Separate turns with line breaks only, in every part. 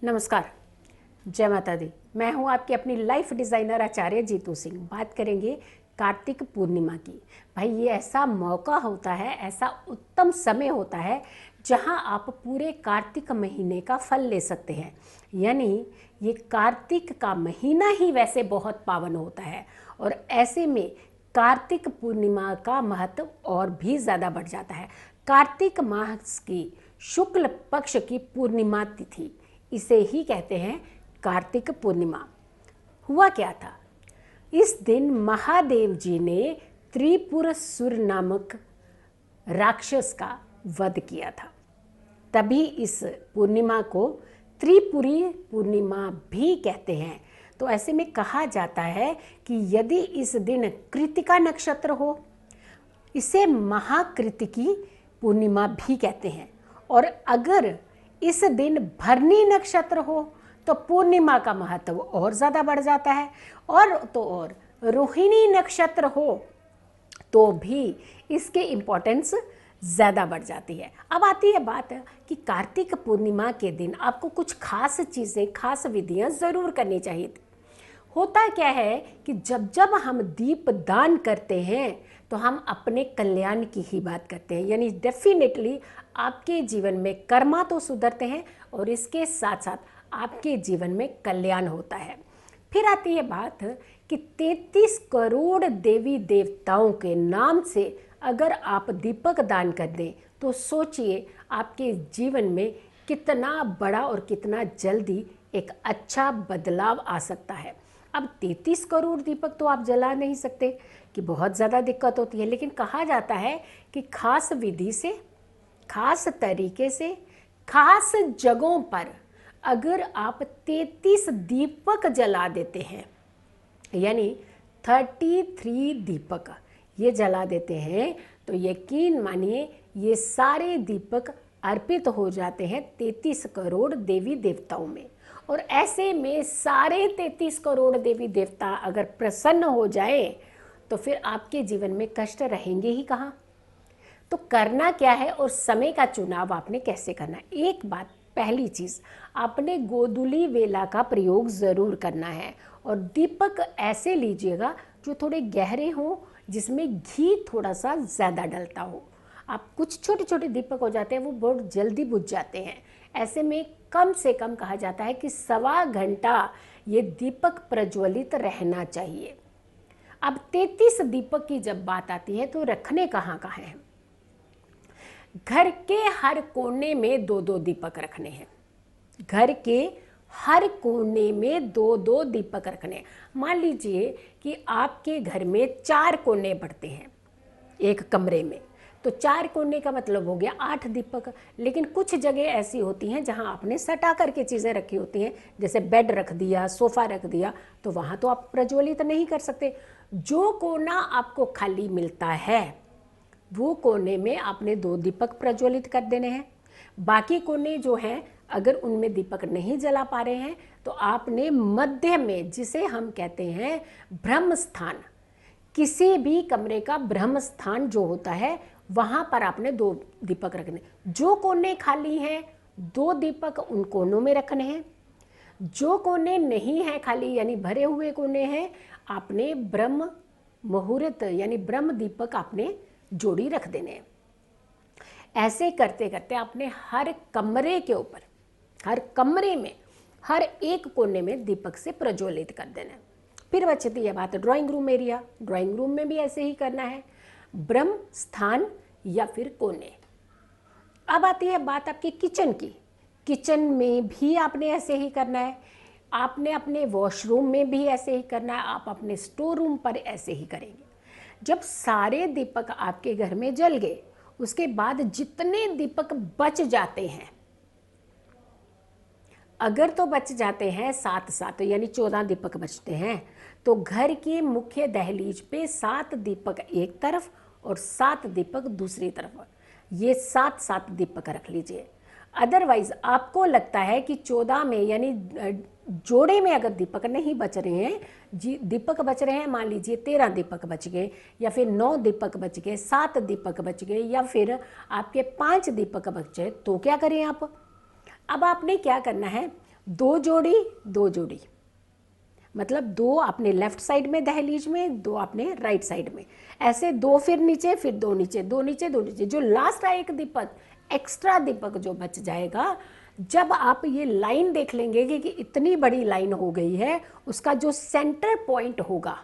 नमस्कार। जय माता दी। मैं हूं आपकी अपनी लाइफ डिज़ाइनर आचार्य जीतू सिंह। बात करेंगे कार्तिक पूर्णिमा की। भाई ये ऐसा मौका होता है, ऐसा उत्तम समय होता है जहां आप पूरे कार्तिक महीने का फल ले सकते हैं। यानी ये कार्तिक का महीना ही वैसे बहुत पावन होता है और ऐसे में कार्तिक पूर्णिमा का महत्व और भी ज़्यादा बढ़ जाता है। कार्तिक मास की शुक्ल पक्ष की पूर्णिमा तिथि, इसे ही कहते हैं कार्तिक पूर्णिमा। हुआ क्या था? इस दिन महादेव जी ने त्रिपुरासुर नामक राक्षस का वध किया था। तभी इस पूर्णिमा को त्रिपुरी पूर्णिमा भी कहते हैं। तो ऐसे में कहा जाता है कि यदि इस दिन कृतिका नक्षत्र हो, इसे महाकृतिकी पूर्णिमा भी कहते हैं। और अगर इस दिन भरनी नक्षत्र हो तो पूर्णिमा का महत्व और ज़्यादा बढ़ जाता है। और रोहिणी नक्षत्र हो तो भी इसके इम्पोर्टेंस ज़्यादा बढ़ जाती है। अब आती है बात कि कार्तिक पूर्णिमा के दिन आपको कुछ खास चीज़ें, खास विधियां ज़रूर करनी चाहिए। होता क्या है कि जब जब हम दीप दान करते हैं तो हम अपने कल्याण की ही बात करते हैं। यानी डेफिनेटली आपके जीवन में कर्मा तो सुधरते हैं और इसके साथ साथ आपके जीवन में कल्याण होता है। फिर आती है बात कि 33 करोड़ देवी देवताओं के नाम से अगर आप दीपक दान कर दें तो सोचिए आपके जीवन में कितना बड़ा और कितना जल्दी एक अच्छा बदलाव आ सकता है। अब 33 करोड़ दीपक तो आप जला नहीं सकते कि बहुत ज़्यादा दिक्कत होती है, लेकिन कहा जाता है कि खास विधि से, खास तरीके से, खास जगहों पर अगर आप 33 दीपक जला देते हैं, यानी 33 दीपक ये जला देते हैं, तो यकीन मानिए ये सारे दीपक अर्पित हो जाते हैं 33 करोड़ देवी देवताओं में। और ऐसे में सारे 33 करोड़ देवी देवता अगर प्रसन्न हो जाए तो फिर आपके जीवन में कष्ट रहेंगे ही कहाँ। तो करना क्या है और समय का चुनाव आपने कैसे करना है? एक बात, पहली चीज़, आपने गोधूली वेला का प्रयोग ज़रूर करना है और दीपक ऐसे लीजिएगा जो थोड़े गहरे हों, जिसमें घी थोड़ा सा ज़्यादा डलता हो। आप कुछ छोटे छोटे दीपक हो जाते हैं, वो बहुत जल्दी बुझ जाते हैं। ऐसे में कम से कम कहा जाता है कि 1.25 घंटा ये दीपक प्रज्वलित रहना चाहिए। अब 33 दीपक की जब बात आती है तो रखने कहाँ हैं? घर के हर कोने में 2-2 दीपक रखने हैं। घर के हर कोने में 2-2 दीपक रखने हैं। मान लीजिए कि आपके घर में 4 कोने पड़ते हैं एक कमरे में, तो 4 कोने का मतलब हो गया 8 दीपक। लेकिन कुछ जगह ऐसी होती हैं जहां आपने सटा करके चीज़ें रखी होती हैं, जैसे बेड रख दिया, सोफ़ा रख दिया, तो वहां तो आप प्रज्वलित नहीं कर सकते। जो कोना आपको खाली मिलता है वो कोने में आपने 2 दीपक प्रज्वलित कर देने हैं। बाकी कोने जो हैं अगर उनमें दीपक नहीं जला पा रहे हैं तो आपने मध्य में, जिसे हम कहते हैं ब्रह्म स्थान, किसी भी कमरे का ब्रह्म स्थान जो होता है वहाँ पर आपने 2 दीपक रखने। जो कोने खाली हैं 2 दीपक उन कोनों में रखने हैं। जो कोने नहीं हैं खाली, यानी भरे हुए कोने हैं, आपने ब्रह्म मुहूर्त यानी ब्रह्म दीपक आपने जोड़ी रख देने हैं। ऐसे करते करते आपने हर कमरे के ऊपर, हर कमरे में, हर एक कोने में दीपक से प्रज्वलित कर देना है। फिर बचती है बात drawing room area. Drawing room में भी ऐसे ही करना है, ब्रह्म स्थान या फिर कोने। अब आती है बात आपकी किचन की। किचन में भी आपने ऐसे ही करना है, आपने अपने वॉशरूम में भी ऐसे ही करना है, आप अपने स्टोर रूम पर ऐसे ही करेंगे। जब सारे दीपक आपके घर में जल गए, उसके बाद जितने दीपक बच जाते हैं, अगर तो बच जाते हैं 7-7 यानी 14 दीपक बचते हैं, तो घर की मुख्य दहलीज पे 7 दीपक एक तरफ और 7 दीपक दूसरी तरफ, ये 7-7 दीपक रख लीजिए। अदरवाइज आपको लगता है कि 14 में यानी जोड़े में अगर दीपक नहीं बच रहे हैं, दीपक बच रहे हैं, मान लीजिए 13 दीपक बच गए या फिर 9 दीपक बच गए, 7 दीपक बच गए या फिर आपके 5 दीपक बचे, तो क्या करें आप? अब आपने क्या करना है, दो जोड़ी, दो जोड़ी, मतलब दो अपने लेफ्ट साइड में दहलीज में, दो अपने राइट साइड में, ऐसे दो, फिर नीचे, फिर दो नीचे, दो नीचे, दो नीचे। जो लास्ट एक दीपक, एक्स्ट्रा दीपक जो बच जाएगा, जब आप ये लाइन देख लेंगे कि इतनी बड़ी लाइन हो गई है, उसका जो सेंटर पॉइंट होगा,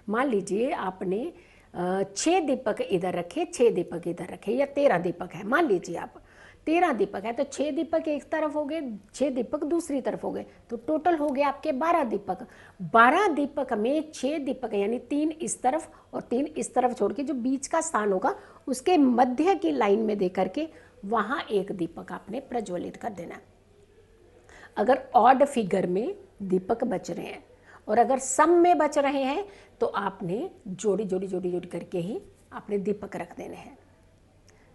मान लीजिए आपने 6 दीपक इधर रखे, 6 दीपक इधर रखे, या 13 दीपक है, मान लीजिए आप 13 दीपक है, तो 6 दीपक एक तरफ हो गए, 6 दीपक दूसरी तरफ हो गए, तो टोटल हो गए आपके 12 दीपक। 12 दीपक में 6 दीपक यानी 3 इस तरफ और 3 इस तरफ छोड़ के जो बीच का स्थान होगा उसके मध्य की लाइन में दे करके वहाँ एक दीपक आपने प्रज्वलित कर देना। अगर ऑड फिगर में दीपक बच रहे हैं और अगर सम में बच रहे हैं तो आपने जोड़ी जोड़ी जोड़ी जोड़ी करके ही आपने दीपक रख देने हैं।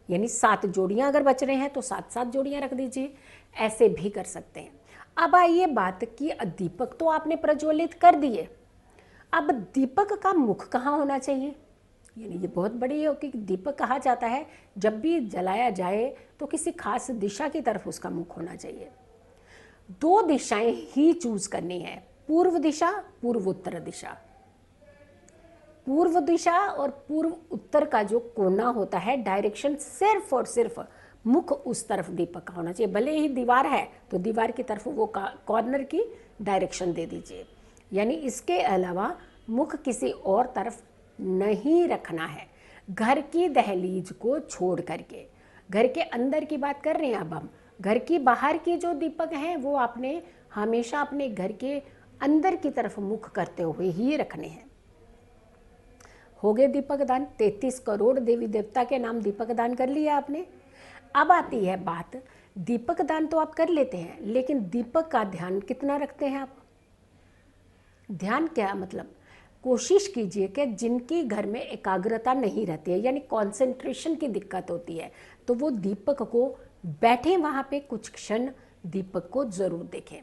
यानी 7 जोड़ियां अगर बच रहे हैं तो 7-7 जोड़ियां रख दीजिए, ऐसे भी कर सकते हैं। अब आइए बात की, दीपक तो आपने प्रज्वलित कर दिए, अब दीपक का मुख कहाँ होना चाहिए? यानी ये बहुत बड़ी है कि दीपक कहा जाता है जब भी जलाया जाए तो किसी खास दिशा की तरफ उसका मुख होना चाहिए। 2 दिशाएं ही चूज करनी है, पूर्व दिशा, पूर्व उत्तर दिशा। पूर्व दिशा और पूर्व उत्तर का जो कोना होता है, डायरेक्शन, सिर्फ और सिर्फ मुख उस तरफ दीपक का होना चाहिए। भले ही दीवार है तो दीवार की तरफ वो कॉर्नर की डायरेक्शन दे दीजिए, यानी इसके अलावा मुख किसी और तरफ नहीं रखना है। घर की दहलीज को छोड़ करके, घर के अंदर की बात कर रहे हैं अब हम, घर की बाहर की जो दीपक हैं वो आपने हमेशा अपने घर के अंदर की तरफ मुख करते हुए ही रखने हैं। हो गए दीपक दान, 33 करोड़ देवी देवता के नाम दीपक दान कर लिया आपने। अब आती है बात, दीपक दान तो आप कर लेते हैं, लेकिन दीपक का ध्यान कितना रखते हैं आप? ध्यान क्या मतलब? कोशिश कीजिए कि जिनकी घर में एकाग्रता नहीं रहती है, यानी कंसंट्रेशन की दिक्कत होती है, तो वो दीपक को बैठे वहाँ पे कुछ क्षण दीपक को ज़रूर देखें।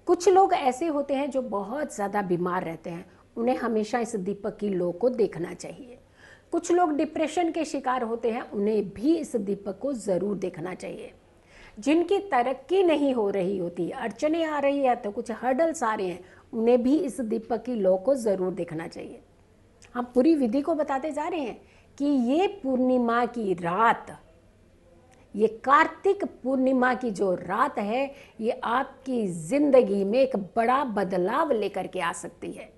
कुछ लोग ऐसे होते हैं जो बहुत ज़्यादा बीमार रहते हैं, उन्हें हमेशा इस दीपक की लो को देखना चाहिए। कुछ लोग डिप्रेशन के शिकार होते हैं, उन्हें भी इस दीपक को ज़रूर देखना चाहिए। जिनकी तरक्की नहीं हो रही होती, अड़चने आ रही है, तो कुछ हर्डल्स आ रहे हैं, उन्हें भी इस दीपक की लो को ज़रूर देखना चाहिए। हम पूरी विधि को बताते जा रहे हैं कि ये पूर्णिमा की रात, ये कार्तिक पूर्णिमा की जो रात है, ये आपकी जिंदगी में एक बड़ा बदलाव लेकर के आ सकती है।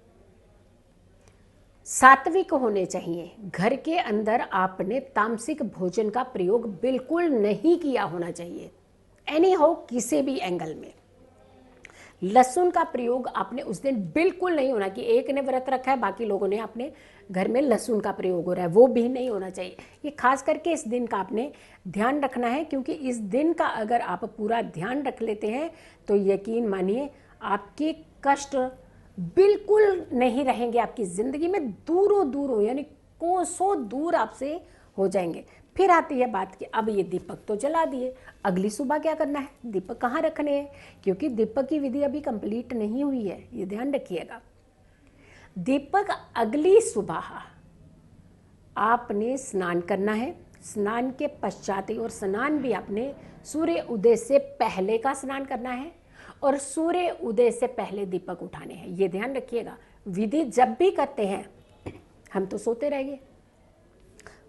सात्विक होने चाहिए। घर के अंदर आपने तामसिक भोजन का प्रयोग बिल्कुल नहीं किया होना चाहिए, एनी हो किसी भी एंगल में। लहसुन का प्रयोग आपने उस दिन बिल्कुल नहीं होना कि एक ने व्रत रखा है बाकी लोगों ने अपने घर में लहसुन का प्रयोग हो रहा है, वो भी नहीं होना चाहिए। ये खास करके इस दिन का आपने ध्यान रखना है, क्योंकि इस दिन का अगर आप पूरा ध्यान रख लेते हैं तो यकीन मानिए आपके कष्ट बिल्कुल नहीं रहेंगे आपकी ज़िंदगी में, दूरों दूरों यानी कोसों दूर आपसे हो जाएंगे। फिर आती है बात कि अब ये दीपक तो जला दिए, अगली सुबह क्या करना है, दीपक कहाँ रखने हैं, क्योंकि दीपक की विधि अभी कंप्लीट नहीं हुई है, ये ध्यान रखिएगा। दीपक अगली सुबह आपने स्नान करना है, स्नान के पश्चात ही, और स्नान भी आपने सूर्य उदय से पहले का स्नान करना है और सूर्य उदय से पहले दीपक उठाने हैं, ये ध्यान रखिएगा। विधि जब भी करते हैं, हम तो सोते रह गए,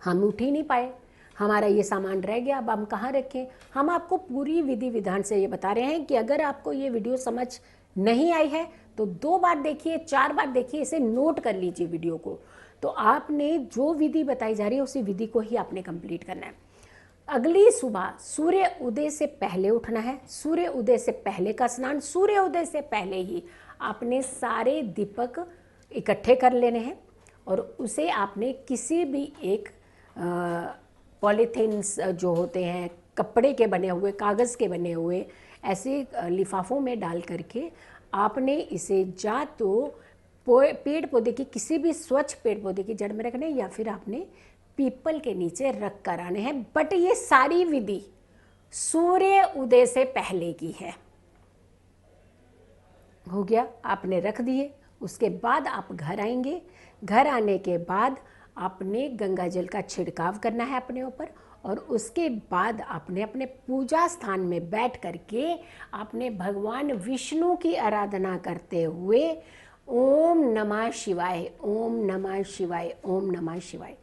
हम उठ ही नहीं पाए, हमारा ये सामान रह गया, अब हम कहाँ रखें। हम आपको पूरी विधि विधान से ये बता रहे हैं कि अगर आपको ये वीडियो समझ नहीं आई है तो 2 बार देखिए, 4 बार देखिए, इसे नोट कर लीजिए वीडियो को। तो आपने जो विधि बताई जा रही है उसी विधि को ही आपने कंप्लीट करना है। अगली सुबह सूर्य उदय से पहले उठना है, सूर्य उदय से पहले का स्नान, सूर्य उदय से पहले ही आपने सारे दीपक इकट्ठे कर लेने हैं और उसे आपने किसी भी एक पॉलीथीन्स जो होते हैं, कपड़े के बने हुए, कागज़ के बने हुए, ऐसे लिफाफों में डाल करके आपने इसे जा तो पेड़ पौधे की, किसी भी स्वच्छ पेड़ पौधे की जड़ में रखने, या फिर आपने पीपल के नीचे रख कर आने हैं। बट ये सारी विधि सूर्य उदय से पहले की है। हो गया, आपने रख दिए, उसके बाद आप घर आएंगे। घर आने के बाद आपने गंगा जल का छिड़काव करना है अपने ऊपर और उसके बाद आपने अपने पूजा स्थान में बैठ करके आपने भगवान विष्णु की आराधना करते हुए ओम नमः शिवाय, ओम नमः शिवाय, ओम नमः शिवाय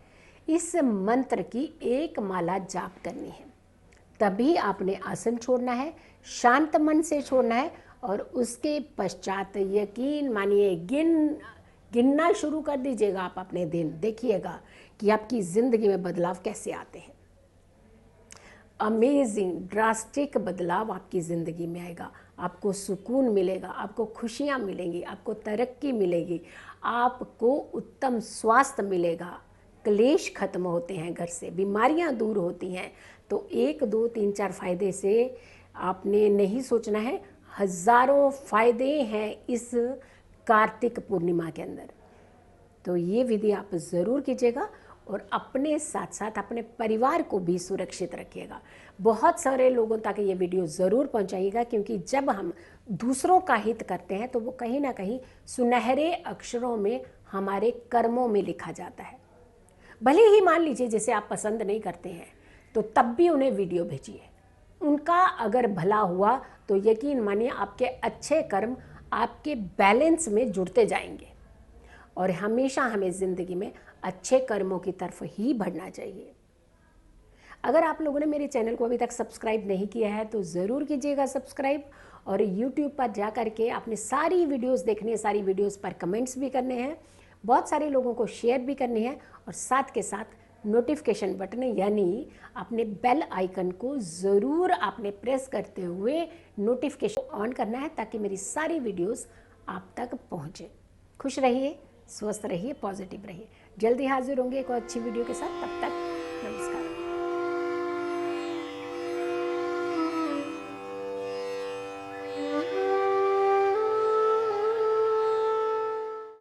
इस मंत्र की एक माला जाप करनी है। तभी आपने आसन छोड़ना है, शांत मन से छोड़ना है और उसके पश्चात यकीन मानिए गिनना शुरू कर दीजिएगा। आप अपने दिन देखिएगा कि आपकी ज़िंदगी में बदलाव कैसे आते हैं। अमेजिंग ड्रास्टिक बदलाव आपकी ज़िंदगी में आएगा। आपको सुकून मिलेगा, आपको खुशियाँ मिलेंगी, आपको तरक्की मिलेगी, आपको उत्तम स्वास्थ्य मिलेगा, क्लेश खत्म होते हैं, घर से बीमारियां दूर होती हैं। तो 1 2 3 4 फायदे से आपने नहीं सोचना है, हज़ारों फायदे हैं इस कार्तिक पूर्णिमा के अंदर। तो ये विधि आप ज़रूर कीजिएगा और अपने साथ साथ अपने परिवार को भी सुरक्षित रखिएगा। बहुत सारे लोगों तक ये वीडियो ज़रूर पहुंचाइएगा, क्योंकि जब हम दूसरों का हित करते हैं तो वो कहीं ना कहीं सुनहरे अक्षरों में हमारे कर्मों में लिखा जाता है। भले ही मान लीजिए जैसे आप पसंद नहीं करते हैं तो तब भी उन्हें वीडियो भेजिए। उनका अगर भला हुआ तो यकीन मानिए आपके अच्छे कर्म आपके बैलेंस में जुड़ते जाएंगे और हमेशा हमें ज़िंदगी में अच्छे कर्मों की तरफ ही बढ़ना चाहिए। अगर आप लोगों ने मेरे चैनल को अभी तक सब्सक्राइब नहीं किया है तो ज़रूर कीजिएगा सब्सक्राइब, और YouTube पर जा कर के आपने सारी वीडियोस देखनी है, सारी वीडियोस पर कमेंट्स भी करने हैं, बहुत सारे लोगों को शेयर भी करनी है और साथ के साथ नोटिफिकेशन बटन यानी अपने बेल आइकन को ज़रूर आपने प्रेस करते हुए नोटिफिकेशन ऑन करना है ताकि मेरी सारी वीडियोस आप तक पहुँचे। खुश रहिए, स्वस्थ रहिए, पॉजिटिव रहिए। जल्दी हाजिर होंगे एक और अच्छी वीडियो के साथ। तब तक